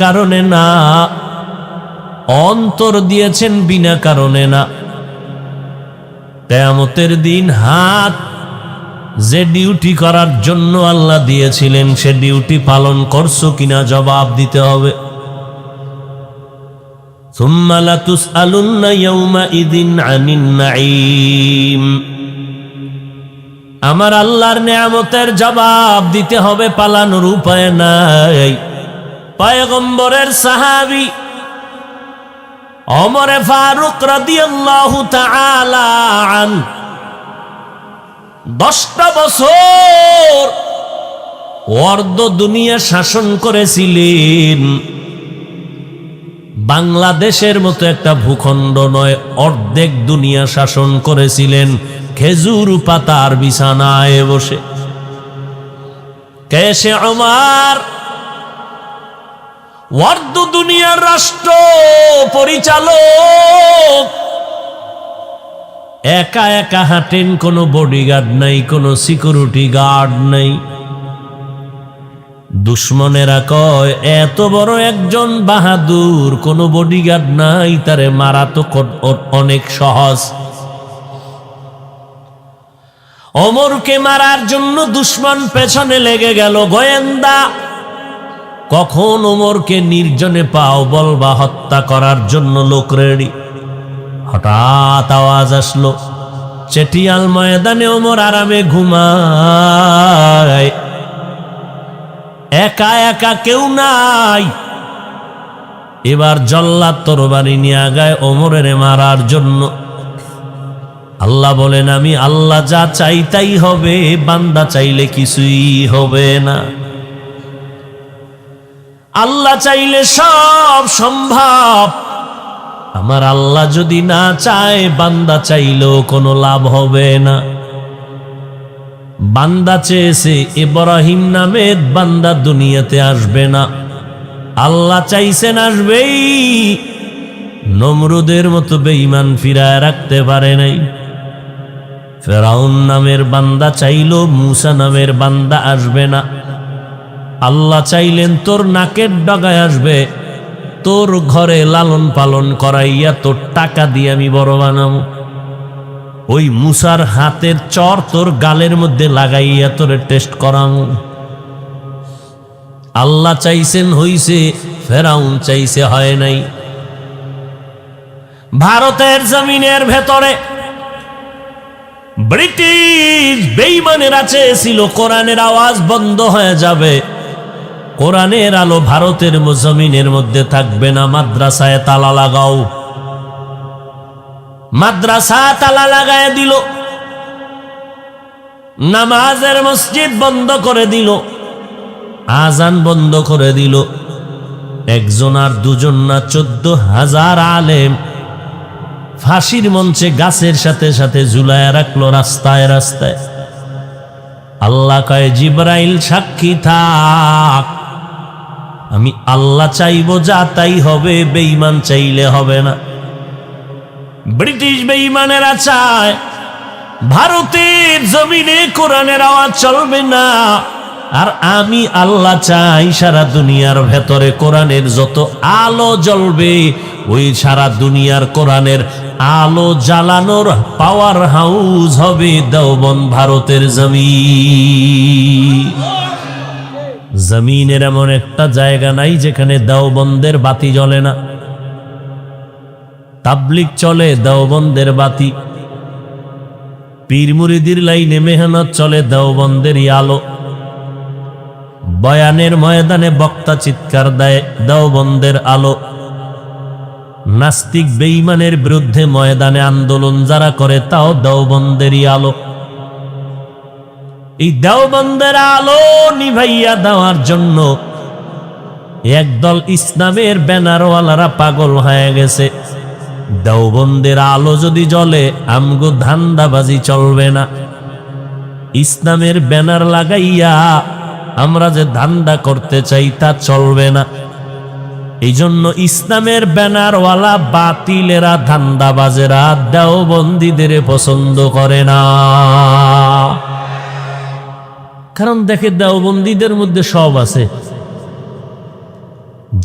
কারণে না, অন্তর দিয়েছেন বিনা কারণে না। কিয়ামতের দিন হাত যে ডিউটি করার জন্য আল্লাহ দিয়েছিলেন সে ডিউটি পালন করছো কিনা জবাব দিতে হবে। সুম্মা লাতুসআলুন্না ইয়াওমাইযিন আনিন নাঈম। আমার আল্লাহর নিয়ামতের জবাব দিতে হবে, পালানোর উপায় নাই। পয়গম্বরের সাহাবী ওমর ফারুক রাদিয়াল্লাহু তাআলা আন 10টা বছর অর্ধ দুনিয়া শাসন করেছিলেন। বাংলাদেশের মতো একটা ভূখণ্ড নয়, অর্ধেক দুনিয়া শাসন করেছিলেন খেজুর পাতার বিছানায় বসে। কেসে ওমর অর্ধ দুনিয়ার রাষ্ট্র পরিচালক, একা একা হাঁটেন, কোনো বডিগার্ড নাই, কোনো সিকিউরিটি গার্ড নাই। দুশ্মনেরা কয় এত বড় একজন বাহাদুর, কোনো বডিগার্ড নাই, তারে মারা তো অনেক সহজ। ওমরকে মারার জন্য দুশ্মন পেছনে লেগে গেল, গোয়েন্দা কখন ওমরকে নির্জনে পাও বলবা হত্যা করার জন্য লোক রেডি। হঠাৎ আওয়াজ আসলো, চেটিয়াল ময়দানে ওমর আরামে ঘুমায়, একা একা কেউ নাই। এবার জল্লাদ তরবারি নিয়ে আগায় ওমরের মারার জন্য। আল্লাহ বলেন আমি আল্লাহ যা চাই তাই হবে, বান্দা চাইলে কিছুই হবে না। আল্লাহ চাইলে সব সম্ভব। আমার আল্লাহ যদি না চায়, বান্দা চাইলেও কোনো লাভ হবে না। বান্দা চেয়েছে ইব্রাহিম নামের বান্দা দুনিয়াতে আসবে না, আল্লাহ চাইছেন আসবেই। নমরুদের মতো বেঈমান ফিরায় রাখতে পারে নাই। ফেরাউন নামের বান্দা চাইলো মূসা নামের বান্দা আসবে না, আল্লাহ চাইলেন তোর নাকের ডগায় আসবে, তোর ঘরে লালন পালন করাইয়া তোর টাকা দিয়ে আমি বড় বানাবো। ওই মূসার হাতের চর তোর গালের মধ্যে লাগাইয়া তোরে টেস্ট করাবো। আল্লাহ চাইছেন হইছে, ফেরাউন চাইছে হয় নাই। ভারতের জমিনের ভেতরে ব্রিটিশ বেঈমানেরা চেয়েছিল কোরআনের আওয়াজ বন্ধ হয়ে যাবে, কোরআনের আলো ভারতের জমিনের মধ্যে থাকবে না, মাদ্রাসায় তালা লাগাও। মাদ্রাসা তালা লাগায় দিল, নামাজের মসজিদ বন্ধ করে দিল, আজান বন্ধ করে দিল। একজন আর দুজন না 14,000 আলেম ফাঁসির মঞ্চে গাছের সাথে সাথে ঝুলায় রাখলো রাস্তায় রাস্তায়। আল্লাহ কয় জিবরাইল সাক্ষী থাক, আমি আল্লাহ চাইবো যা তাই হবে, বেঈমান চাইলে হবে না। ব্রিটিশ বেঈমানেরা চায় ভারতের জমিনে কোরআনের আওয়াজ চলবে না, আর আমি আল্লাহ চাই সারা দুনিয়ার ভেতরে কোরআনের যত আলো জ্বলবে, ওই সারা দুনিয়ার কোরআনের আলো জ্বালানোর পাওয়ার হাউস হবে দেওবন্দ ভারতের জমিন। জমিনের এমন একটা জায়গা নাই যেখানে দেওবন্দের বাতি জ্বলে না। তাবলিগ চলে দেওবন্দের বাতি, পীর মুরিদির লাইনে মেহনত চলে দেওবন্দেরই আলো, বয়ানের ময়দানে বক্তা চিৎকার দেয় দেওবন্দের আলো, নাস্তিক বেঈমানের বিরুদ্ধে ময়দানে আন্দোলন যারা করে তাও দেওবন্দেরই আলো। এই দেওবন্দের আলো নিভাইয়া দেওয়ার জন্য একদল ইসলামের ব্যানারওয়ালারা পাগল হয়ে গেছে। দেওবন্দের আলো যদি জ্বলে আমগো ধান্দাবাজি চলবে না, ইসলামের ব্যানার লাগাইয়া আমরা যে ধান্দা করতে চাই তা চলবে না। এই জন্য ইসলামের ব্যানারওয়ালা বাতিলেরা ধান্দাবাজেরা দেওবন্দীদের পছন্দ করে না। কারণ দেখে দেওবন্দীদের মধ্যে সব আছে,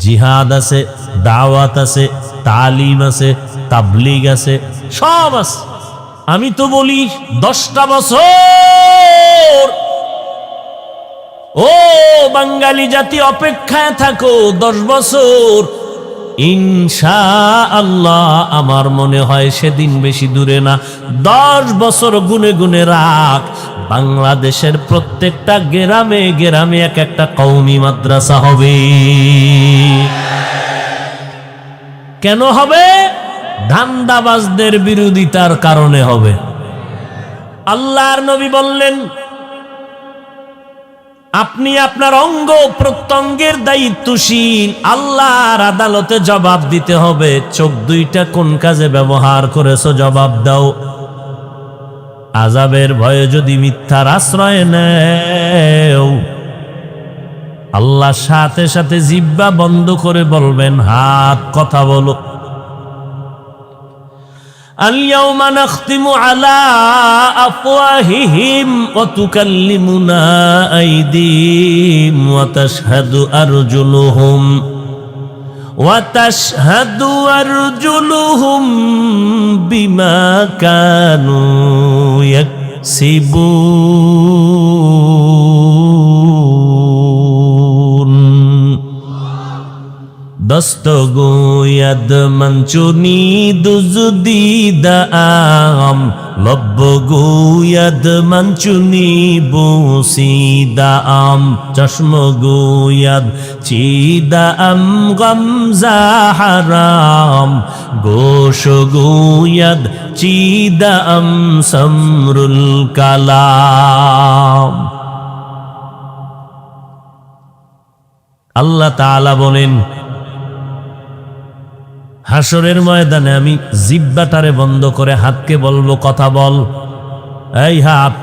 জিহাদ আছে, দাওয়াত আছে, তালিম আছে, তাবলিগ আছে, সব আছে। আমি তো বলি 10টা বছর ও বাঙালি জাতি অপেক্ষায় থাকো, 10 বছর ইনশাআল্লাহ। আমার মনে হয় সেদিন বেশি দূরে না। 10 বছর গুনে গুনে রাখ, বাংলাদেশের প্রত্যেকটা গ্রামে গ্রামে এক একটা কওমি মাদ্রাসা হবে। কেন হবে? ধান্দাবাজদের বিরোধিতার কারণে হবে। আল্লাহর নবী বললেন, আপনি আপনার অঙ্গ প্রত্যঙ্গের দায়িত্বশীল, আল্লাহর আদালতে জবাব দিতে হবে। চোখ দুইটা কোন কাজে ব্যবহার করেছো জবাব দাও। আযাবের ভয়ে যদি মিথ্যার আশ্রয় নেও, আল্লাহ সাথে সাথে জিহ্বা বন্ধ করে বলবেন, হাত কথা বলো। اليوم نختم على أفواههم وتكلمنا أيديهم وتشهد أرجلهم بما كانوا يكسبون দস্তগোয়াদ মঞ্চুনি দুজুদি দাম লব্বগোয়াদ মঞ্চুনি বুসিদাম চশমগোয়াদ চিদাম গমজা হারাম গোশগোয়াদ চিদাম সমরুল কালাম। আল্লাহ তাআলা বলেন, হাসরের ময়দানে আমি জিহ্বাটারে বন্ধ করে হাতকে বলবো, কথা বল। এই হাত,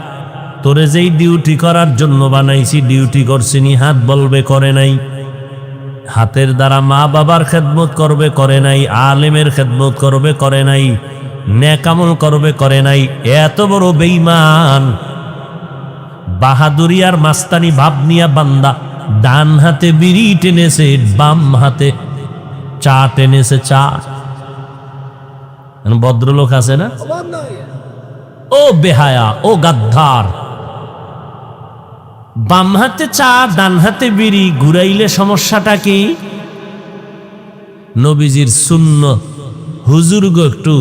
তোরে যেই ডিউটি করার জন্য বানাইছি ডিউটি করছিনি, হাত বলবে করে নাই। হাতের দ্বারা মা বাবার খেদমত করবে করে নাই, আলেমের খেদমত করবে করে নাই, নেক আমল করবে করে নাই। এত বড় বেঈমান, বাহাদুরি আর মাস্তানি ভাব নিয়া বান্দা ডান হাতে বিড়ি টেনেছে, বাম হাতে চা টেনেছে। চা ভদ্রলোক আছে না? ও বেহায়া, ও গাদ্দার, বাম হাতে চা ডান হাতে বিড়ি, ঘুরাইলে সমস্যাটা কি? নবীজির সুন্নাত, হুজুর গো একটু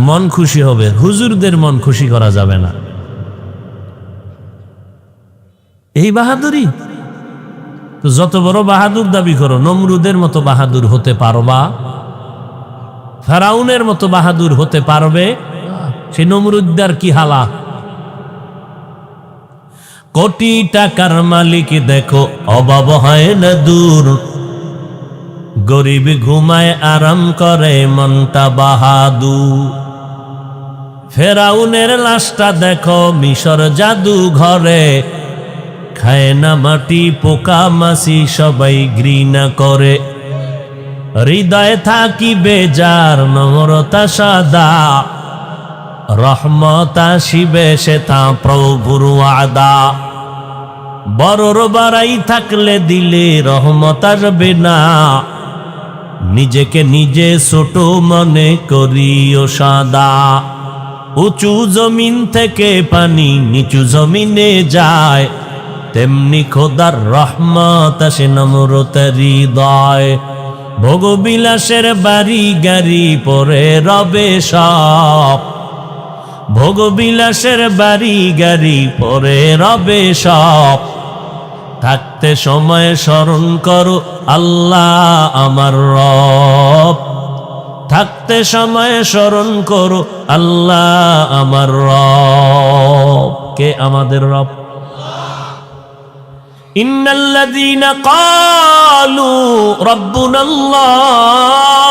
মন খুশি হবে, হুজুরদের মন খুশি করা যাবে না। এই বাহাদুরি তো যত বড় বাহাদুর দাবি করো, নমরুদের মতো বাহাদুর হতে পারবা? ফেরাউনের মতো বাহাদুর হতে পারবে? সেই নমরুদ্দার কি হালাত। কোটি টাকার মালিক দেখো অভাব হয় না দূর, গরিব ঘুমায় আরাম করে মনটা বাহাদুর। ফেরাউনের লাশটা দেখো মিশর জাদু ঘরে, খায় না মাটি পোকা মাছি সবাই ঘৃণা করে। হৃদয়ে থাকি বেজার নম্রতা সাদা, রহমত আসিবে সে তা প্রভুর ওয়াদা। বড়র বাড়াই থাকলে দিলে রহমত আসবে না, নিজেকে নিজে ছোট মনে করিও সাদা। উঁচু জমিন থেকে পানি নিচু জমিনে যায়, তেমনি খোদার রহমত আসে নম্রতার হৃদয়। ভোগবিলাসের বাড়ি গাড়ি পরে রবে সব, ভোগবিলাসের বাড়ি গাড়ি পরে রবে সব। থাকতে সময় স্মরণ করো আল্লাহ আমার রব, থাকতে সময় স্মরণ করো আল্লাহ আমার রব। কে আমাদের রব? ইন্নাল্লাযীনা ক্বালু রাব্বুনাল্লাহ